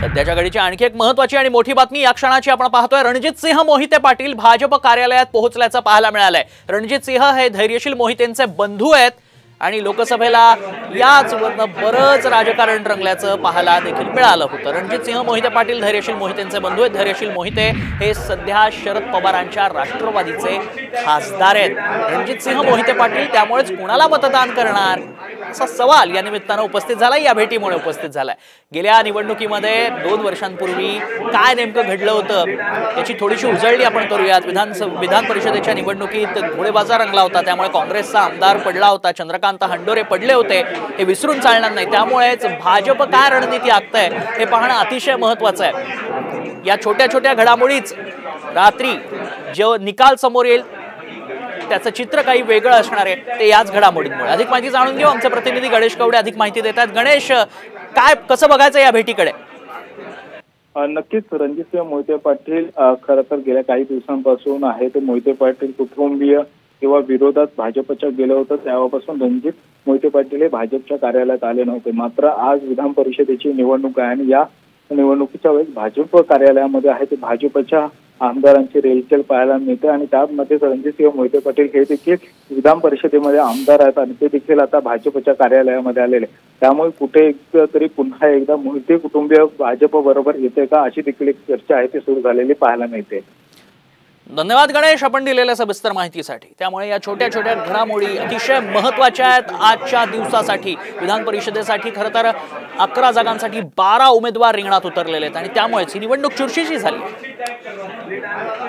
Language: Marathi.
सध्याच्या घडीची आणखी एक महत्त्वाची आणि मोठी बातमी या क्षणाची आपण पाहतोय। रणजित सिंह मोहिते पाटील भाजप कार्यालयात पोहोचल्याचं पाहायला मिळालंय। रणजित सिंह हे धैर्यशील मोहितेंचे बंधू आहेत आणि लोकसभेला याच वरनं बरंच राजकारण रंगल्याचं पाहायला देखील मिळालं होतं। रणजित सिंह मोहिते पाटील धैर्यशील मोहितेंचे बंधू आहेत। धैर्यशील मोहिते हे सध्या शरद पवारांच्या राष्ट्रवादीचे खासदार आहेत। रणजित सिंह मोहिते पाटील त्यामुळेच कुणाला मतदान करणार असा सवाल या निमित्तानं उपस्थित झाला, या भेटीमुळे उपस्थित झालाय। गेल्या निवडणुकीमध्ये 2 वर्षांपूर्वी काय नेमकं घडलं होतं याची थोडीशी उजळणी आपण करूयात। विधान परिषदेच्या निवडणुकीत घोडेबाजार रंगला होता, त्यामुळे काँग्रेसचा आमदार पडला होता, चंद्रकांत हंडोरे पडले होते, हे विसरून चालणार नाही। त्यामुळेच भाजप काय रणनीती आखतंय हे पाहणं अतिशय महत्त्वाचं आहे। या छोट्या छोट्या घडामोडीच रात्री जो निकाल समोर येईल त्याचं चित्र काही वेगळं असणार आहे, ते याच घडामोडींमुळे। अधिक माहिती जाणून घेऊ, आमचे प्रतिनिधी गणेश कवडे अधिक माहिती देतात। गणेश, काय कसं बघायचं या भेटीकडे? नक्कीच रणजित सिंह मोहिते पाटील खरं तर गेल्या काही दिवसांपासून आहे ते मोहिते पाटील कुटुंबीय किंवा विरोधात भाजपच्या गेलं होतं, तेव्हापासून रणजित मोहिते पाटील हे भाजपच्या कार्यालयात आले नव्हते। मात्र आज विधान परिषदेची निवडणूक आहे आणि या निवडणुकीच्या वेळेस भाजप कार्यालयामध्ये आहे ते भाजपच्या आमदारांची रेलचेल पाहायला मिळते आणि त्यामध्ये रणजित सिंह मोहिते पाटील हे देखील विधान परिषदेमध्ये आमदार आहेत आणि ते देखील आता भाजपच्या कार्यालयामध्ये आलेले। त्यामुळे कुठे तरी पुन्हा एकदा मोहिते कुटुंबीय भाजप बरोबर येते का अशी देखील एक चर्चा आहे ती सुरू झालेली पाहायला मिळते। धन्यवाद गणेश, आपण दिलेल्या सविस्तर माहितीसाठी। त्यामुळे या छोट्या छोट्या घडामोडी अतिशय महत्त्वाच्या आहेत आजच्या दिवसासाठी। विधान परिषदेसाठी खरं तर 11 जागांसाठी 12 उमेदवार रिंगणात उतरलेले आहेत आणि त्यामुळेच ही निवडणूक चुरशीची झाली।